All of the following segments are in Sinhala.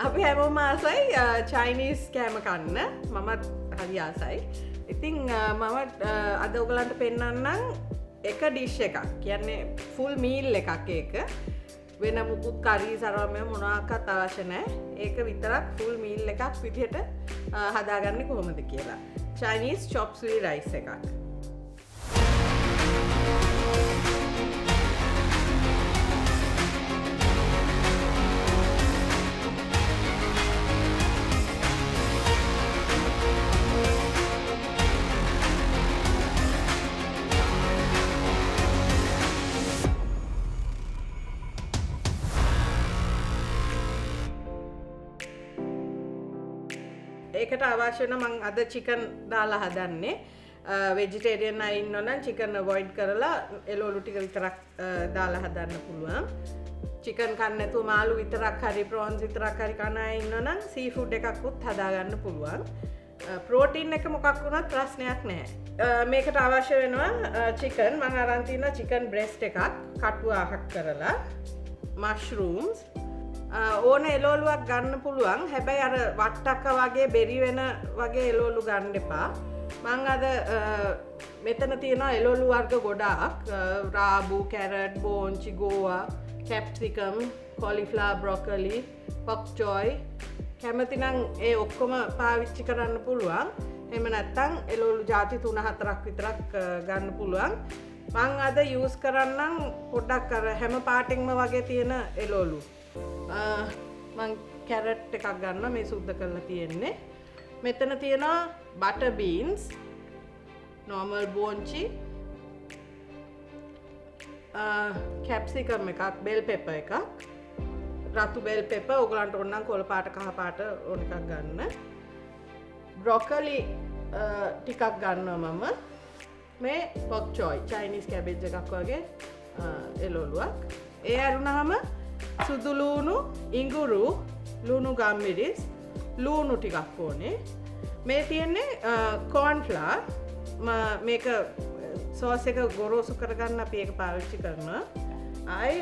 අපි හැමෝම ආසයි චයිනීස් කෑම කන්න. මමත් හරි ආසයි. ඉතින් මම අද ඔයගලන්ට පෙන්නන්නම් එක ඩිෂ් එකක්. කියන්නේ ෆුල් මීල් එකක් ඒක. වෙන මුකුත් කරි සරවම මොනවාක්වත් අවශ්‍ය නැහැ. ඒක විතරක් ෆුල් මීල් එකක් විදිහට හදාගන්නේ කොහොමද කියලා. Chinese chop suey rice එකක්. ඒකට අවශ්‍ය වෙන මම අද චිකන් දාලා හදන්නේ. වෙජිටේරියන් අය ඉන්නවනම් චිකන් අවොයිඩ් කරලා එළවලු ටික විතරක් දාලා හදන්න පුළුවන්. චිකන් කන්න නැතුව මාළු විතරක් හරි ප්‍රෝන්ස් විතරක් හරි කන අය ඉන්නවනම් සී ෆුඩ් එකක් උත් හදා ගන්න පුළුවන්. ප්‍රෝටීන් එක මොකක් වුණත් ප්‍රශ්නයක් නැහැ. මේකට අවශ්‍ය වෙනවා චිකන්. මම අරන් තියෙනවා චිකන් බ්‍රෙස්ට් එකක් කටු අහක් කරලා, මෂ්රූම්ස් ඕන එලෝලුවක් ගන්න පුළුවන්. හැබැයි අර වට්ටක්ක වගේ බෙරි වෙන වගේ එලෝලු ගන්න එපා. මං අද මෙතන තියෙනවා එලෝලු වර්ග ගොඩාක්. රාබු, කැරට්, බෝංචි, ගෝවා, කැප්සිකම්, කොලිෆ්ලවර්, බ්‍රොකොලි, පොක් චොයි. කැමතිනම් ඒ ඔක්කොම පාවිච්චි කරන්න පුළුවන්. එහෙම නැත්නම් එලෝලු ಜಾති 3-4ක් විතරක් ගන්න පුළුවන්. මං අද යූස් කරන්නම් පොඩ්ඩක් අර හැම පාටින්ම වගේ තියෙන එලෝලු. මං කැරට් එකක් ගන්න මේ සුද්ධ කරලා තියෙන්නේ. මෙතන තියෙනවා බටර් බීන්ස්, normal බෝංචි, කැප්සිකම් එකක්, බෙල් පෙපර් එකක්, රතු බෙල් පෙපර් ඔයගලන්ට ඕන නම් කොළ පාට කහ පාට ඕන එකක් ගන්න. බ්‍රොකොලි ටිකක් ගන්නවා මම. මේ පොක් චොයි චයිනීස් කැබේජ් එකක් වගේ එළවලුවක්. ඒ අරුණාම සුදු ලූණු, ඉඟුරු, ලුණු ගම්මිරිස්, ලූණු ටිකක් ඕනේ. මේ තියෙන්නේ කෝන් ෆ්ලවර්. මේක සෝස් එක ගොරෝසු කරගන්න අපි ඒක පාවිච්චි කරනවා. ආයි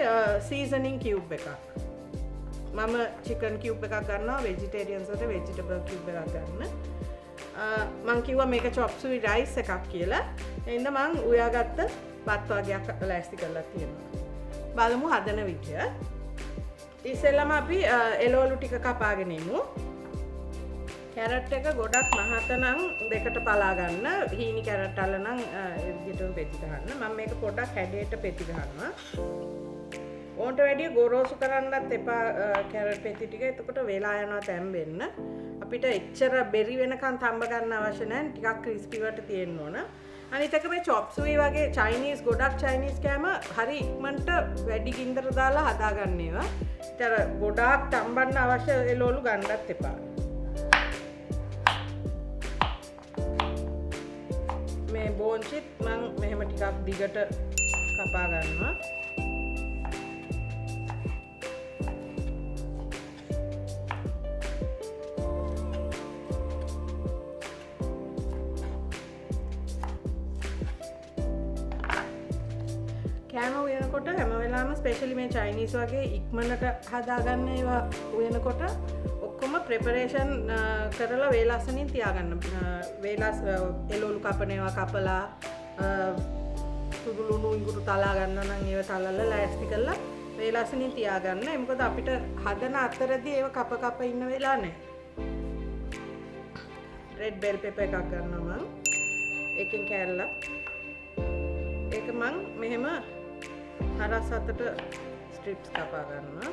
සීසනින් කියුබ් එකක්. මම චිකන් කියුබ් එකක් ගන්නවා. වෙජිටේරියන්ස් වලට වෙජිටබල් කියුබ් එකක් ගන්න. මං කිව්වා මේක chop suey rice එකක් කියලා. එහෙනම් මං උයාගත්ත බත් වර්ගයක් ලෑස්ති කරලා තියෙනවා. බලමු හදන විදිය. ඉස්සෙල්ලම අපි එළවලු ටික කපාගෙන ඉමු. කැරට් එක ගොඩක් මහත නම් දෙකට පලා ගන්න. හීනි කැරට් අල්ල නම් ඒ විදිහට පෙති ගන්න. මම මේක පොඩක් හැඩයට පෙති ගන්නවා. ඕන්ට වැඩිය ගොරෝසු කරන්නත් එපා කැරට් පෙති ටික. එතකොට වෙලා යනවා තැම්බෙන්න. අපිට එච්චර බෙරි වෙනකන් තඹ ගන්න අවශ්‍ය නැහැ. ටිකක් ක්‍රිස්පි වට තියෙන්න ඕන. අනිත් එක මේ chop suey වගේ චයිනීස් ගොඩක් චයිනීස් කෑම හරි ඉක්මනට වැඩි ගින්දර දාලා හදාගන්න ඒවා. ඒතර ගොඩාක් තඹන්න අවශ්‍ය එළවලු ගන්නත් එපා. මේ බෝන්චිත් මම මෙහෙම ටිකක් දිගට කපා ගන්නවා. කෑම උයනකොට හැම වෙලාවෙම ස්පෙෂලි මේ චයිනීස් වගේ ඉක්මනට හදාගන්න ඒවා උයනකොට ඔක්කොම ප්‍රෙපරේෂන් කරලා වේලස්සනින් තියාගන්න. වේලස් එළවලු කපන ඒවා කපලා සුදු ලුණු ඉඟුරු තලා ගන්න නම් ඒව තලලා ලෑස්ති කරලා වේලස්සනින් තියාගන්න. මොකද අපිට හදන අතරදී ඒව කප ඉන්න වෙලා නැහැ. රෙඩ් බෙල් පෙපර් එකක් ගන්නවා මම. ඒකෙන් කෑල්ලක්. ඒක මං මෙහෙම හරස් අතට ස්ට්‍රිප්ස් කපා ගන්නවා.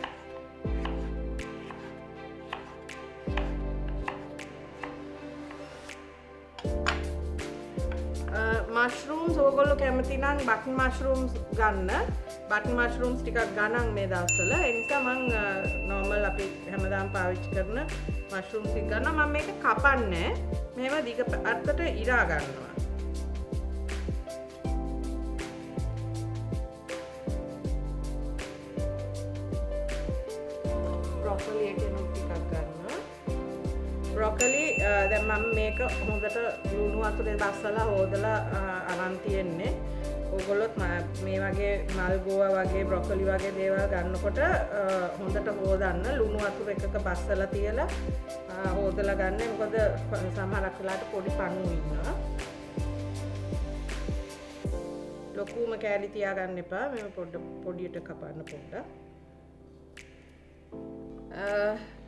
මෂ්රූම්ස් ඕගොල්ලෝ කැමති නම් බටන් මෂ්රූම්ස් ගන්න. බටන් මෂ්රූම්ස් ටිකක් ගණන් මේ දවස්වල. ඒ නිසා මං නෝමල් අපි හැමදාම පාවිච්චි කරන මෂ්රූම්ස් ටික ගන්නවා. මම මේක කපන්නේ. මෙහෙම දිග අතට ඉරා ගන්නවා. බ්‍රොකොලි එකෙන් ටිකක් ගන්නවා. බ්‍රොකොලි දැන් මම මේක හොඳට ලුණු වතුරේ බස්සලා හොදලා අරන් තියෙන්නේ. ඕගොල්ලොත් මේ වගේ මල් ගෝවා වගේ බ්‍රොකොලි වගේ දේවල් ගන්නකොට හොඳට හොදන්න ලුණු වතුර එකක බස්සලා තියලා හොදලා ගන්න. මොකද සමහරක් වෙලාවට පොඩි පණු ඉන්නවා. ලොකුම කෑලි තියාගන්න එපා. මේ පොඩියට කපන්න පොඩ්ඩක්.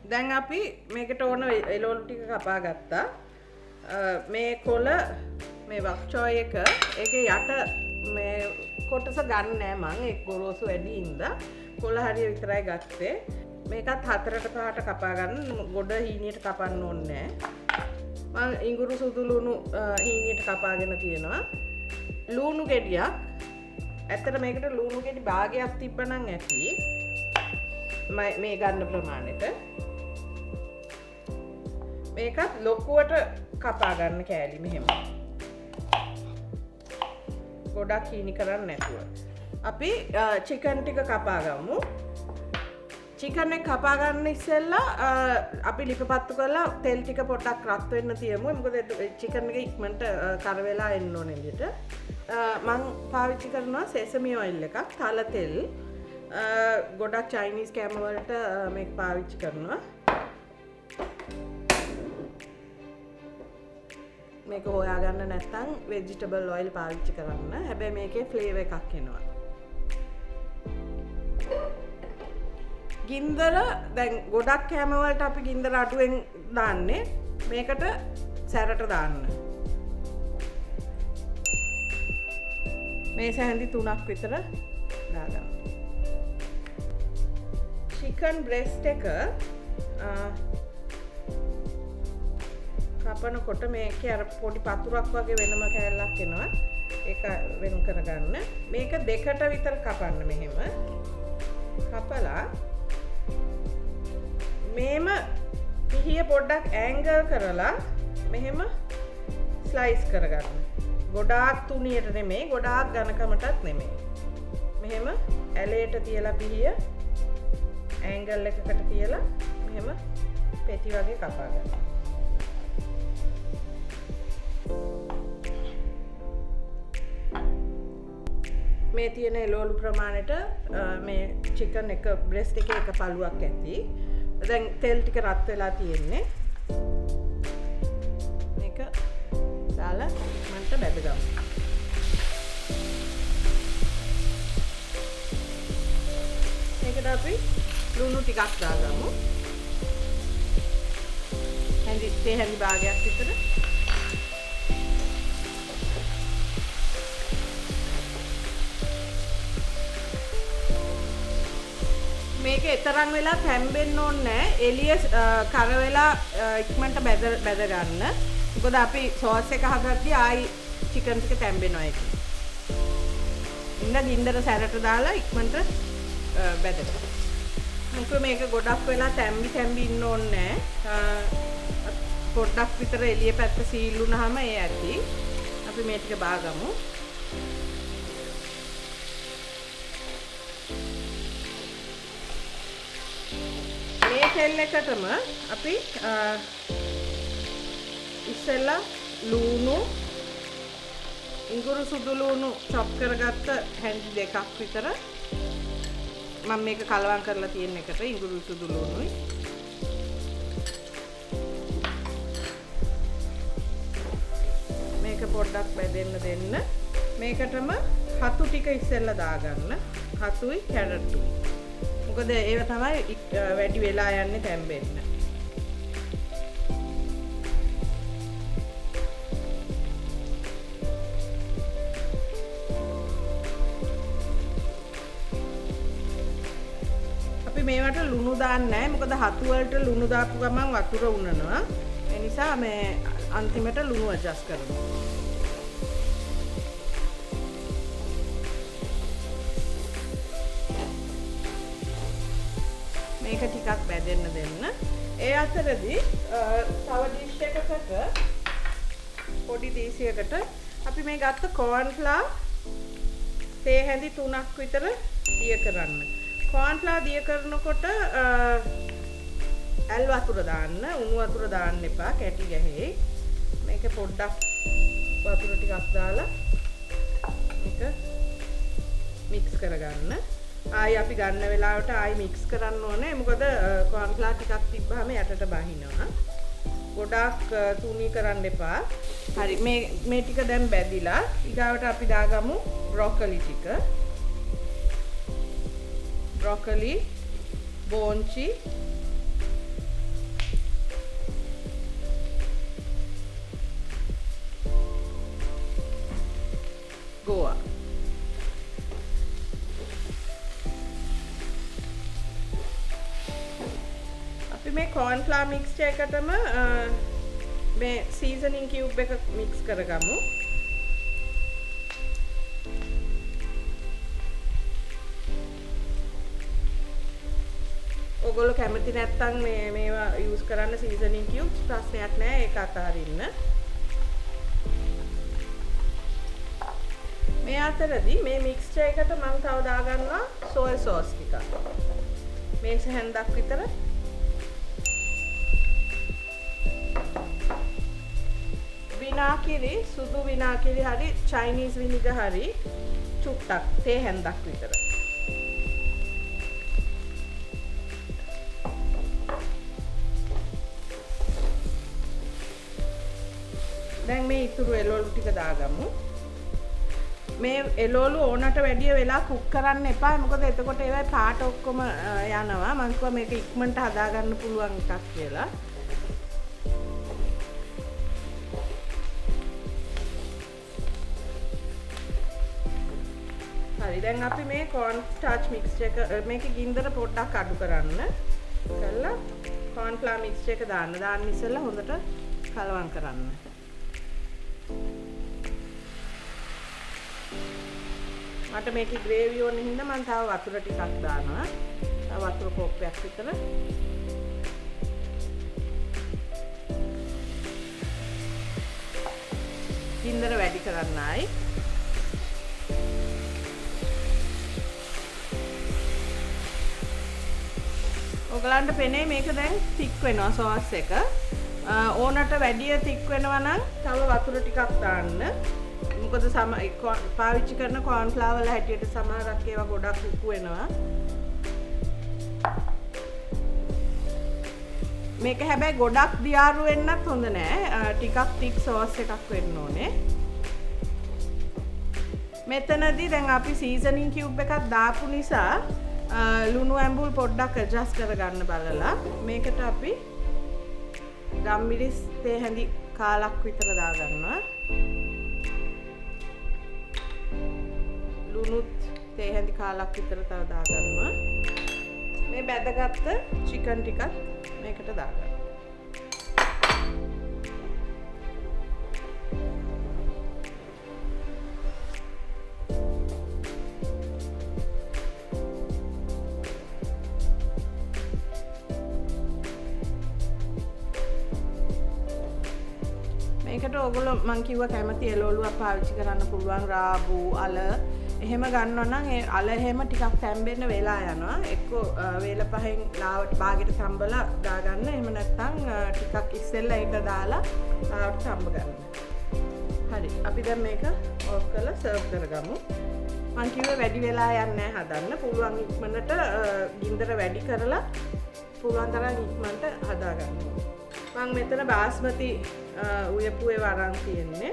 දැන් අපි මේකට ඕන එළවලු ටික කපා ගත්තා. මේ කොළ මේ වක්චෝය එක ඒකේ යට මේ කොටස ගන්න නෑ මං. ඒක ගොරෝසු වැඩි ඉඳලා කොළ හරිය විතරයි ගත්තේ. මේකත් 4ට 5ට කපා ගන්න. ගොඩ හීනියට කපන්න ඕනේ නෑ. මං ඉඟුරු සුදු ලුණු හීනියට කපාගෙන තියෙනවා. ලුණු ගෙඩියක්. ඇත්තට මේකට ලුණු ගෙඩි භාගයක් තිබ්බනම් ඇති. මේ ගන්න ප්‍රමාණයට. මේකත් ලොකුවට කපා ගන්න කෑලි මෙහෙම. ගොඩක් හීනි කරන්නේ නැතුව. අපි චිකන් ටික කපා ගමු. චිකන් එක කපා ගන්න ඉස්සෙල්ලා අපි ලිපපත්තු කරලා තෙල් ටික පොඩ්ඩක් රත් වෙන්න තියමු. මොකද චිකන් එක ඉක්මනට කර වෙලා එන්න ඕනේ විදිහට. මම පාවිච්චි කරනවා සෙසමි ඔයිල් එකක්, තල තෙල්. ගොඩක් චයිනීස් කෑම වලට මේක පාවිච්චි කරනවා. මේක හොයාගන්න නැත්නම් වෙජිටබල් ඔයිල් පාවිච්චි කරන්න. හැබැයි මේකේ ෆ්ලේවර් එකක් එනවා. ගින්දර දැන් ගොඩක් කෑම වලට අපි ගින්දර අඩුවෙන් දාන්නේ. මේකට සැරට දාන්න. මේ සැහැඳි 3ක් විතර දාගන්න. චිකන් බ්‍රෙස්ට් එක කපනකොට මේකේ අර පොඩි පතුරක් වගේ වෙනම කෑල්ලක් එනවා. ඒක වෙන කරගන්න. මේක දෙකට විතර කපන්න මෙහෙම. කපලා මේම පිහිය පොඩ්ඩක් ඇන්ගල් කරලා මෙහෙම ස්ලයිස් කරගන්න. ගොඩාක් තුනියට නෙමෙයි, ගොඩාක් ඝනකමටත් නෙමෙයි. මෙහෙම ඇලේට තියලා පිහිය ඇන්ගල් එකකට තියලා මෙහෙම පෙති වගේ කපා ගන්න. මේ තියෙන එළවලු ප්‍රමාණයට මේ චිකන් එක බ්‍රෙස්ට් එකේ එක පළුවක් ඇති. දැන් තෙල් ටික රත් වෙලා තියෙන්නේ. මේක දාලා මන්ට බැදගමු. මේකට අපි ලුණු ටිකක් දාගමු. හැඳි භාගයක් විතර. මේක තරම් වෙලා තැම්බෙන්න ඕනේ නැහැ. එළිය කර වෙලා ඉක්මනට බැද ගන්න. මොකද අපි සෝස් එක හදද්දී ආයි චිකන් ටික තැම්බෙනවා ඒක. ඉන්න ගින්දර සැරට දාලා ඉක්මනට බැදගන්න. මොකද මේක ගොඩක් වෙලා තැම්බි ඉන්න ඕනේ නැහැ. පොඩ්ඩක් විතර එළිය පැත්ත සීල් වුණාම ඒ ඇති. අපි මේ ටික බාගමු. තෙල් එකටම අපි ඉස්සෙල්ලා ලුණු ඉඟුරු සුදු ලුණු චොප් කරගත්ත හැන්දි දෙකක් විතර මම මේක කලවම් කරලා තියෙන එකට ඉඟුරු සුදු ලුණුයි මේක පොඩ්ඩක් බෙදෙන්න දෙන්න. මේකටම හතු ටික ඉස්සෙල්ලා දාගන්න. හතුයි කැරට්ටුයි. මොකද ඒව තමයි වැඩි වෙලා යන්නේ තැම්බෙන්න. අපි මේවට ලුණු දාන්නේ නැහැ. මොකද හතු වලට ලුණු දාපු ගමන් වතුර උනනවා. ඒ නිසා මේ අන්තිමට ලුණු ඇඩ්ජස්ට් කරනවා. මේක ටිකක් බැදෙන්න දෙන්න. ඒ අතරදී තව ඩිෂ් එකකට පොඩි දීසියකට අපි මේ ගත්ත කෝර්න් ෆ්ලවර් තේ හැඳි 3ක් විතර දිය කරන්න. කෝර්න් ෆ්ලවර් දිය කරනකොට ඇල් වතුර දාන්න, උණු වතුර දාන්න එපා, කැටි ගහේ. මේක පොඩ්ඩක් වතුර ටිකක් දාලා මේක මික්ස් කරගන්න. ආයි අපි ගන්න වෙලාවට ආයි මික්ස් කරන්න ඕනේ. මොකද කෝන්ෆ්ලවර් ටිකක් තිබ්බාම යටට බහිනවා. ගොඩාක් තුනී කරන්න එපා. හරි මේ ටික දැන් බැදිලා ඊගාවට අපි දාගමු බ්‍රොකොලි ටික. බ්‍රොකොලි බෝන්චි ගෝවා. අපි මේ කෝන්ෆ්ලවර් මික්ස්චර් එකටම මේ සීසනින් කියුබ් එක මික්ස් කරගමු. ඔයගොල්ලෝ කැමති නැත්නම් මේවා යූස් කරන්න සීසනින් කියුබ්ස් ප්‍රශ්නයක් නෑ ඒක අතාරින්න. මේ අතරදී මේ මික්ස්චර් එකට මම තව දාගන්නවා සෝය සෝස් ටිකක්. මේක හැන්දක් විතර. විනාකිරි සුදු විනාකිරි හරි චයිනීස් විනිගර් හරි චුට්ටක් තේ හැන්දක් විතර. දැන් මේ ඉතුරු එළවලු ටික දාගමු. මේ එළවලු ඕනට වැඩිය වෙලා කුක් කරන්න එපා. මොකද එතකොට ඒවයි පාට ඔක්කොම යනවා. මම කිව්වා මේක ඉක්මනට හදා ගන්න පුළුවන් එකක් කියලා. හරි දැන් අපි මේ corn starch mixture එක මේකේ ගින්දර පොඩ්ඩක් අඩු කරන්න. කළා corn flour mixture එක දාන්න. දාන්න ඉස්සෙල්ලා හොඳට කලවම් කරන්න. මට මේකේ ග්‍රේවි ඕන හින්දා මම තව වතුර ටිකක් දානවා. තව වතුර කෝප්පයක් විතර. ගින්දර වැඩි කරන්නයි. ඔයගලන්ට පෙනේ මේක දැන් තික් වෙනවා සෝස් එක. ඕනට වැඩිය තික් වෙනවා නම් තව වතුර ටිකක් දාන්න. මොකද පාවිච්චි කරන corn flour වල හැටියට සමහරක් ඒවා ගොඩක් උකු වෙනවා. මේක හැබැයි ගොඩක් දියාරු වෙන්නත් හොඳ නෑ. ටිකක් තික් සෝස් එකක් වෙන්න ඕනේ. මෙතනදී දැන් අපි සීසනින් කියුබ් එකක් දාපු නිසා ලුණු ඇඹුල් පොඩ්ඩක් ඇඩ්ජස්ට් කරගන්න බලලා මේකට අපි ගම්මිරිස් තේ හැඳි කාලක් විතර දාගන්නවා. ලුණුත් තේ හැඳි කාලක් විතර තව දාගන්නවා. මේ බැදගත්ත චිකන් ටිකත් මේකට දාගන්න. මේකට ඔයගොල්ලෝ මං කිව්වා කැමති එළවලුවක් පාවිච්චි කරන්න පුළුවන්. රාබු අල එහෙම ගන්නවා නම් ඒ අල එහෙම ටිකක් තැම්බෙන්න වෙලා යනවා. එක්ක වේල පහෙන් ලාවට බාගෙට තම්බලා දාගන්න. එහෙම නැත්නම් ටිකක් ඉස්සෙල්ලා ඒක දාලා ලාවට තම්බ ගන්න. හරි. අපි දැන් මේක ඕෆ් කරලා සර්ව් කරගමු. මං කිව්වේ වැඩි වෙලා යන්නේ නැහැ හදන්න. පුළුවන් ඉක්මනට ගින්දර වැඩි කරලා පුළුවන් තරම් ඉක්මනට හදා ගන්න. මම මෙතන බාස්මති උයපුවේ වරන් තියෙන්නේ.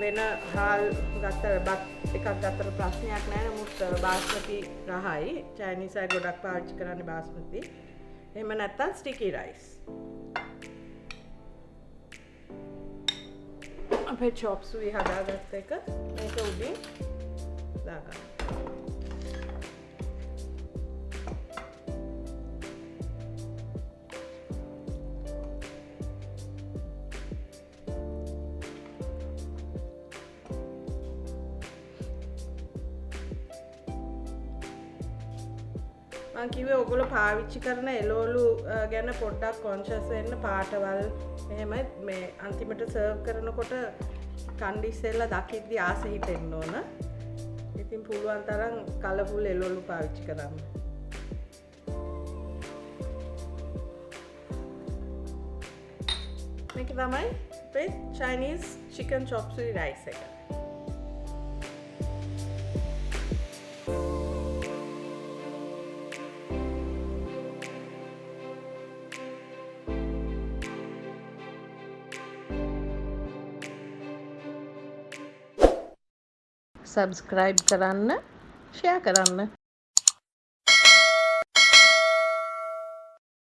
වෙන හාල් ගත්ත බත් එකක් ගත්තට ප්‍රශ්නයක් නැහැ. නමුත් බාස්මති රහයි. චයිනීස් අය ගොඩක් පාවිච්චි කරන්නේ බාස්මති. එහෙම නැත්නම් ස්ටිකි රයිස්. අපේ chop suey හදාගත්ත එක මේක උඩින් දාගන්න. මං කිව්වේ ඔයගොල්ලෝ පාවිච්චි කරන එළවලු ගැන පොඩ්ඩක් කොන්ෂස් වෙන්න. පාටවල් එහෙම මේ අන්තිමට සර්ව් කරනකොට කණ්ඩි ඉස්සෙල්ලා දකිද්දි ආස හිතෙන්න ඕන. ඉතින් පුළුවන් තරම් කලර්ෆුල් එළවලු පාවිච්චි කරන්න. මේක තමයි අපේ Chinese chicken chop suey rice එක. සබ්ස්ක්‍රයිබ් කරන්න, ෂෙයා කරන්න.